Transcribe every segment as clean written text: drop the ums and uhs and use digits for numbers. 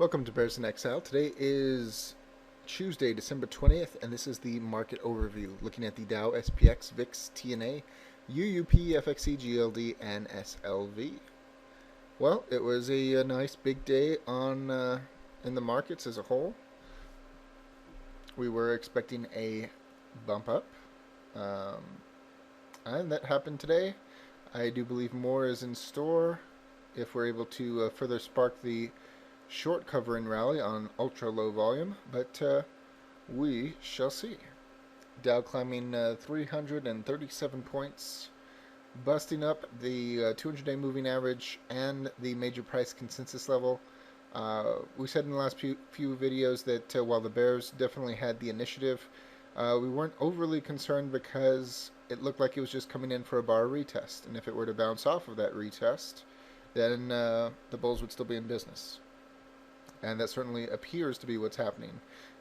Welcome to Bears in Exile. Today is Tuesday, December 20th, and this is the market overview, looking at the Dow, SPX, VIX, TNA, UUP, FXE, GLD, and SLV. Well, it was a nice big day in the markets as a whole. We were expecting a bump up, um, and that happened today. I do believe more is in store if we're able to further spark the short covering rally on ultra low volume, but we shall see. Dow climbing 337 points, busting up the 200-day moving average and the major price consensus level. We said in the last few videos that while the bears definitely had the initiative, we weren't overly concerned because it looked like it was just coming in for a bar retest, and if it were to bounce off of that retest, then the bulls would still be in business. And that certainly appears to be what's happening.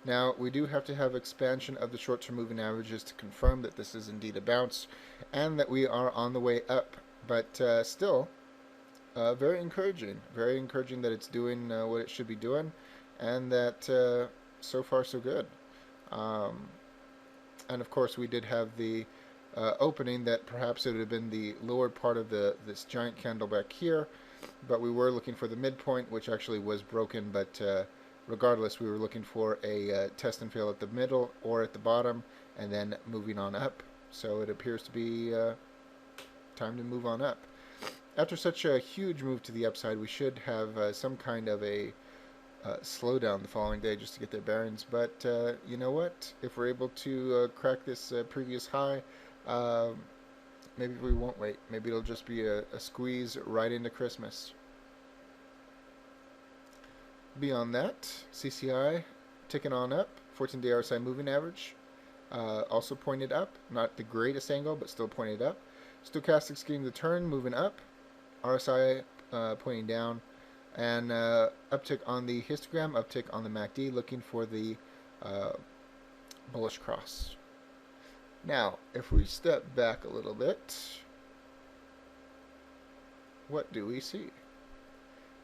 Now, we do have to have expansion of the short-term moving averages to confirm that this is indeed a bounce and that we are on the way up. But still, very encouraging. Very encouraging that it's doing what it should be doing, and that so far so good. And of course, we did have the opening that perhaps it would have been the lower part of this giant candle back here, but we were looking for the midpoint, which actually was broken. But regardless, we were looking for a test and fail at the middle or at the bottom, and then moving on up. So it appears to be time to move on up. After such a huge move to the upside, we should have some kind of a slowdown the following day just to get their bearings. But you know what? If we're able to crack this previous high, maybe we won't wait. Maybe it'll just be a squeeze right into Christmas. Beyond that, CCI ticking on up. 14-day RSI moving average also pointed up. Not the greatest angle, but still pointed up. Stochastics getting the turn, moving up. RSI pointing down. And uptick on the histogram, uptick on the MACD, looking for the bullish cross. Now, if we step back a little bit, what do we see?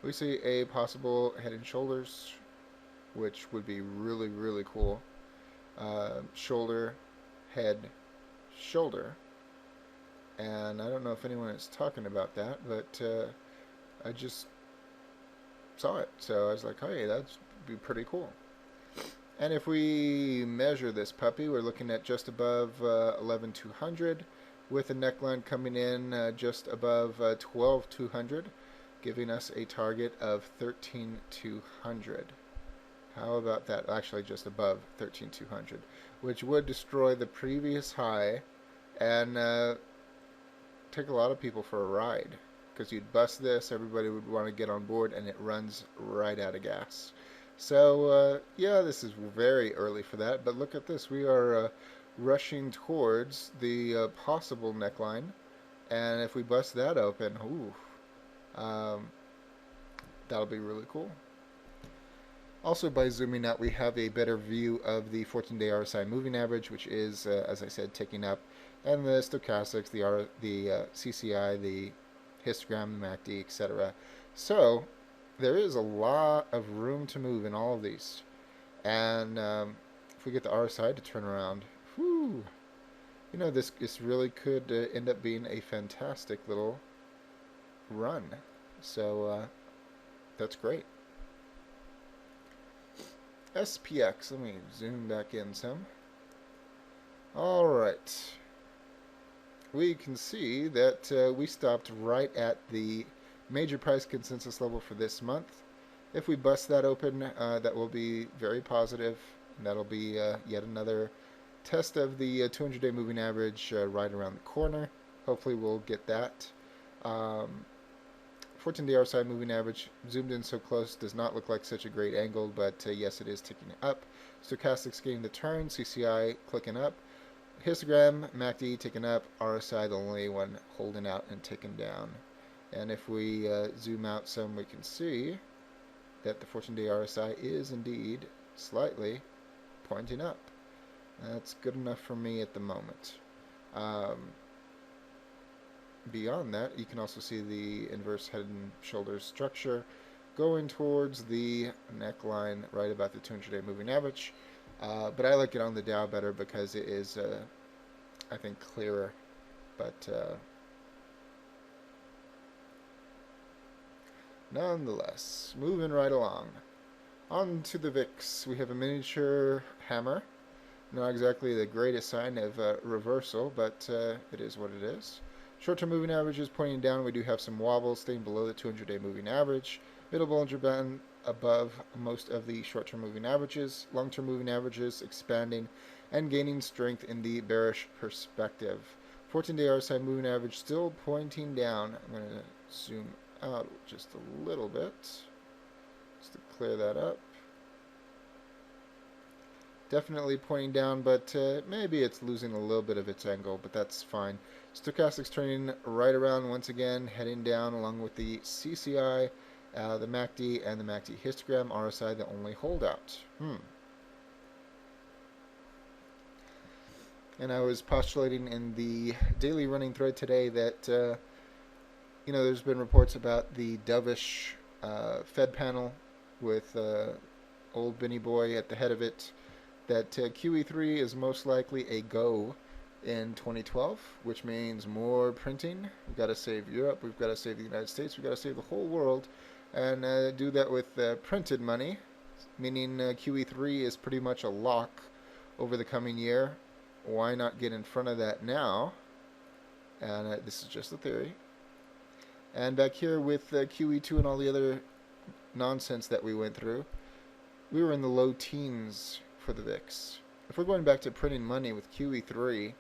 We see a possible head and shoulders, which would be really, really cool. Shoulder, head, shoulder. And I don't know if anyone is talking about that, but I just saw it. So I was like, hey, that'd be pretty cool. And if we measure this puppy, we're looking at just above 11,200 with a neckline coming in just above 12,200, giving us a target of 13,200. How about that? Actually, just above 13,200, which would destroy the previous high and take a lot of people for a ride. Because you'd bust this, everybody would want to get on board, and it runs right out of gas. So, yeah, this is very early for that, but look at this. We are rushing towards the possible neckline, and if we bust that open, that'll be really cool. Also, by zooming out, we have a better view of the 14-day RSI moving average, which is, as I said, ticking up, and the stochastics, the CCI, the histogram, the MACD, etc. So there is a lot of room to move in all of these, and if we get the RSI to turn around, whew, you know, this really could end up being a fantastic little run. So that's great. SPX, let me zoom back in some. All right. We can see that we stopped right at the major price consensus level for this month. If we bust that open, that will be very positive, and that'll be yet another test of the 200-day moving average right around the corner. Hopefully we'll get that. 14-day RSI moving average, zoomed in so close, does not look like such a great angle, but yes, it is ticking up. Stochastics getting the turn, CCI clicking up. Histogram, MACD ticking up, RSI the only one holding out and ticking down. And if we zoom out some, we can see that the 14-day RSI is indeed slightly pointing up. That's good enough for me at the moment. Beyond that, you can also see the inverse head and shoulders structure going towards the neckline right about the 200-day moving average. But I like it on the Dow better because it is, I think, clearer. But nonetheless, moving right along. On to the VIX. We have a miniature hammer. Not exactly the greatest sign of reversal, but it is what it is. Short-term moving averages pointing down. We do have some wobbles staying below the 200-day moving average. Middle Bollinger Band above most of the short-term moving averages. Long-term moving averages expanding and gaining strength in the bearish perspective. 14-day RSI moving average still pointing down. I'm going to zoom out just a little bit just to clear that up. Definitely pointing down, but maybe it's losing a little bit of its angle, but that's fine. Stochastics turning right around once again, heading down along with the CCI, the MACD, and the MACD histogram, RSI the only holdout. And I was postulating in the daily running thread today that, there's been reports about the dovish Fed panel with old Benny Boy at the head of it, that QE3 is most likely a go in 2012, which means more printing. We've got to save Europe, we've got to save the United States, we've got to save the whole world, and do that with printed money, meaning QE3 is pretty much a lock over the coming year. Why not get in front of that now? And this is just a theory. And back here with QE2 and all the other nonsense that we went through, we were in the low teens for the VIX. If we're going back to printing money with QE3,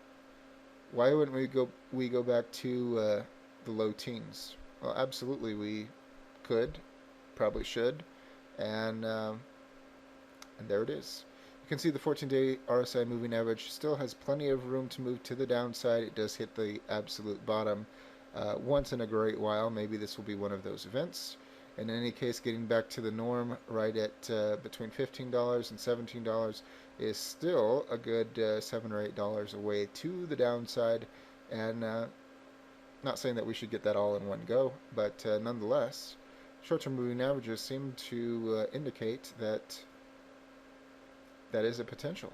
why wouldn't we go back to the low teens? Well, absolutely we could, probably should, and there it is. You can see the 14-day RSI moving average still has plenty of room to move to the downside. It does hit the absolute bottom once in a great while. Maybe this will be one of those events. In any case, getting back to the norm right at between $15 and $17 is still a good $7 or $8 away to the downside. And not saying that we should get that all in one go, but nonetheless, short-term moving averages seem to indicate that that is a potential.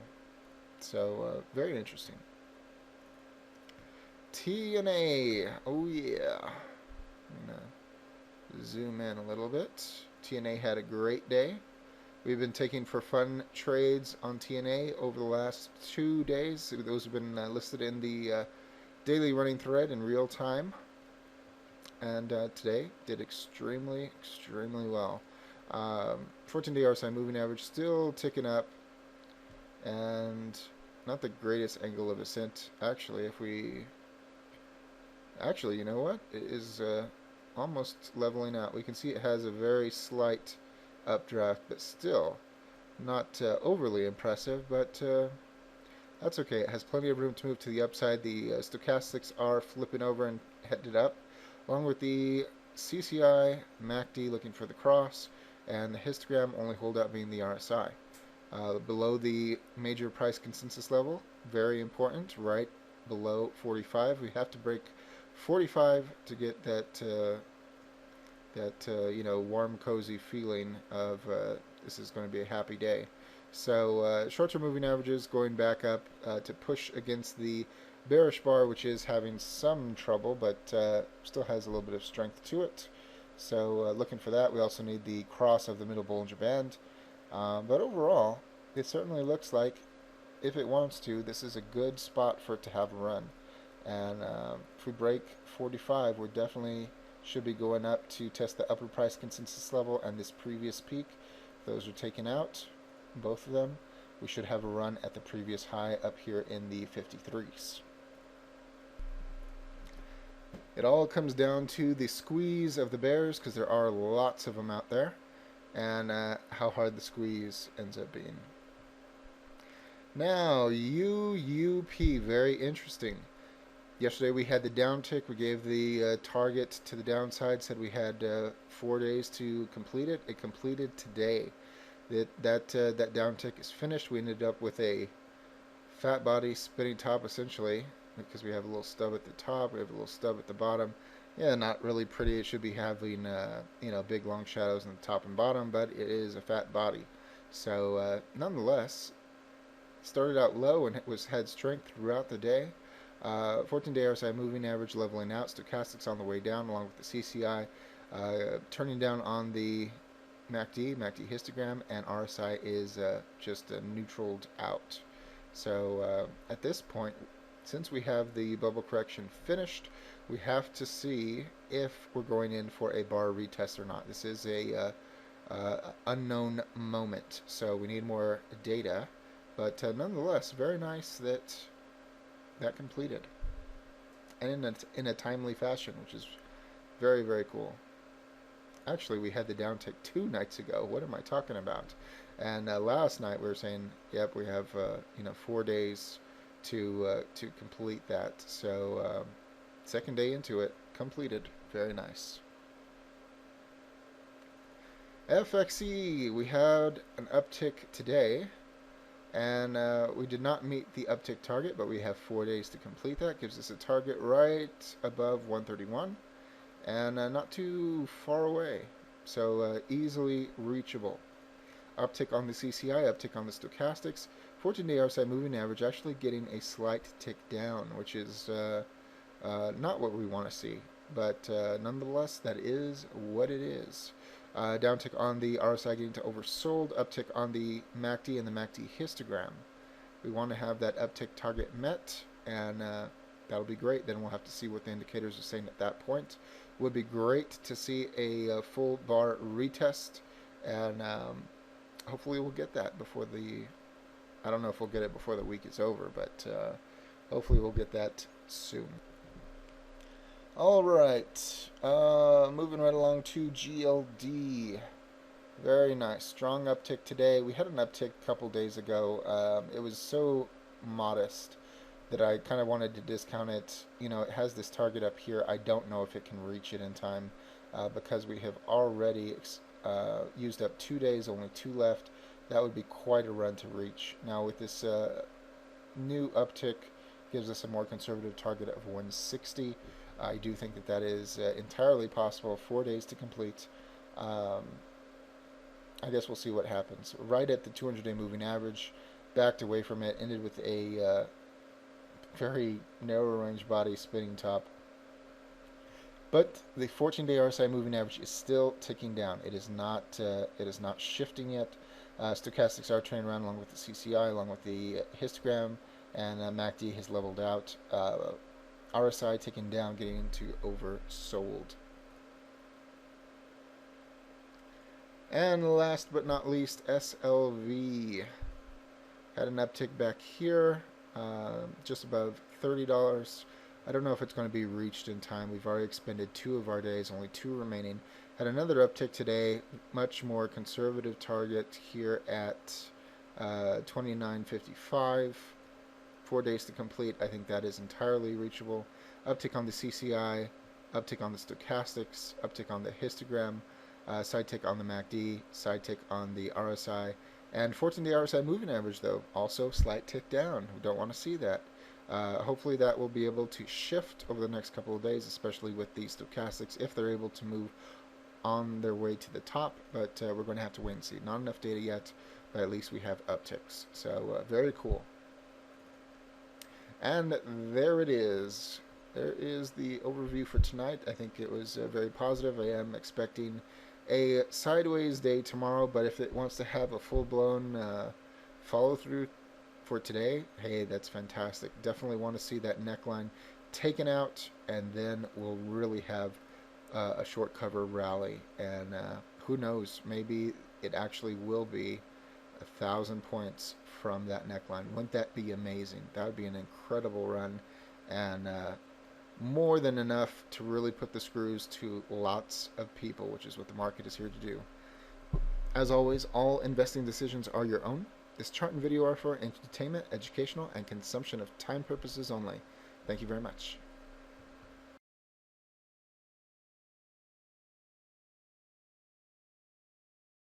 So very interesting. TNA, oh yeah. Zoom in a little bit. TNA had a great day. We've been taking for fun trades on TNA over the last 2 days. Those have been listed in the daily running thread in real time. And today did extremely well. 14-day RSI moving average still ticking up. And not the greatest angle of ascent. Actually, you know what? It is almost leveling out. We can see it has a very slight updraft, but still not overly impressive, but that's okay. It has plenty of room to move to the upside. The stochastics are flipping over and headed up, along with the CCI, MACD looking for the cross, and the histogram only holdout being the RSI. Below the major price consensus level, very important, right below 45. We have to break 45 to get that warm, cozy feeling of this is going to be a happy day. So short-term moving averages going back up to push against the bearish bar, which is having some trouble, but still has a little bit of strength to it. So looking for that. We also need the cross of the middle Bollinger Band. But overall, it certainly looks like, if it wants to, this is a good spot for it to have a run. And if we break 45, we definitely should be going up to test the upper price consensus level and this previous peak. Those are taken out, both of them. We should have a run at the previous high up here in the 53s. It all comes down to the squeeze of the bears, because there are lots of them out there, and how hard the squeeze ends up being. Now, UUP, very interesting. Yesterday we had the downtick. We gave the target to the downside, said we had 4 days to complete it. It completed today. That downtick is finished. We ended up with a fat body spinning top, essentially, because we have a little stub at the top, we have a little stub at the bottom, Yeah, not really pretty. It should be having big long shadows in the top and bottom, but it is a fat body. So nonetheless, started out low and had strength throughout the day. 14-day RSI moving average leveling out. Stochastics on the way down, along with the CCI turning down on the MACD histogram, and RSI is just neutraled out. So at this point, since we have the bubble correction finished, we have to see if we're going in for a bar retest or not. This is a unknown moment, so we need more data. But nonetheless, very nice that that completed, and in a timely fashion, which is very, very cool. Actually, we had the downtick 2 nights ago. What am I talking about? And last night we were saying, yep, we have 4 days to complete that. So second day into it, completed. Very nice. FXE, we had an uptick today, and we did not meet the uptick target, but we have 4 days to complete that. Gives us a target right above 131, and not too far away, so easily reachable. Uptick on the CCI, uptick on the stochastics. 14-day RSI moving average actually getting a slight tick down, which is not what we want to see, but nonetheless, that is what it is. Downtick on the RSI getting to oversold, uptick on the MACD and the MACD histogram. We want to have that uptick target met, and that'll be great. Then we'll have to see what the indicators are saying at that point. Would be great to see a full bar retest, and hopefully we'll get that before the, I don't know if we'll get it before the week is over, but hopefully we'll get that soon. All right, moving right along to GLD. Very nice, strong uptick today. We had an uptick a couple days ago. It was so modest that I kind of wanted to discount it. You know, it has this target up here. I don't know if it can reach it in time because we have already used up 2 days, only 2 left. That would be quite a run to reach. Now with this new uptick, gives us a more conservative target of 160. I do think that that is entirely possible. 4 days to complete. I guess we'll see what happens. Right at the 200-day moving average, backed away from it, ended with a very narrow range body spinning top. But the 14-day RSI moving average is still ticking down. It is not shifting yet. Stochastics are turning around along with the CCI, along with the histogram, and MACD has leveled out. RSI ticking down, getting into oversold. And last but not least, SLV had an uptick back here, just above $30. I don't know if it's going to be reached in time. We've already expended 2 of our days, only 2 remaining. Had another uptick today, much more conservative target here at 29.55. 4 days to complete. I think that is entirely reachable. Uptick on the CCI, uptick on the stochastics, uptick on the histogram, side tick on the MACD, side tick on the RSI, and 14-day RSI moving average, though, also slight tick down. We don't want to see that. Hopefully that will be able to shift over the next couple of days, especially with the stochastics, if they're able to move on their way to the top, but we're going to have to wait and see. Not enough data yet, but at least we have upticks. So very cool. And there it is. There is the overview for tonight. I think it was very positive. I am expecting a sideways day tomorrow, but if it wants to have a full-blown follow through for today, hey, that's fantastic. Definitely want to see that neckline taken out, and then we'll really have a short cover rally. And who knows, maybe it actually will be 1,000 points from that neckline. Wouldn't that be amazing? That would be an incredible run, and more than enough to really put the screws to lots of people, which is what the market is here to do. As always, all investing decisions are your own. This chart and video are for entertainment, educational, and consumption of time purposes only. Thank you very much.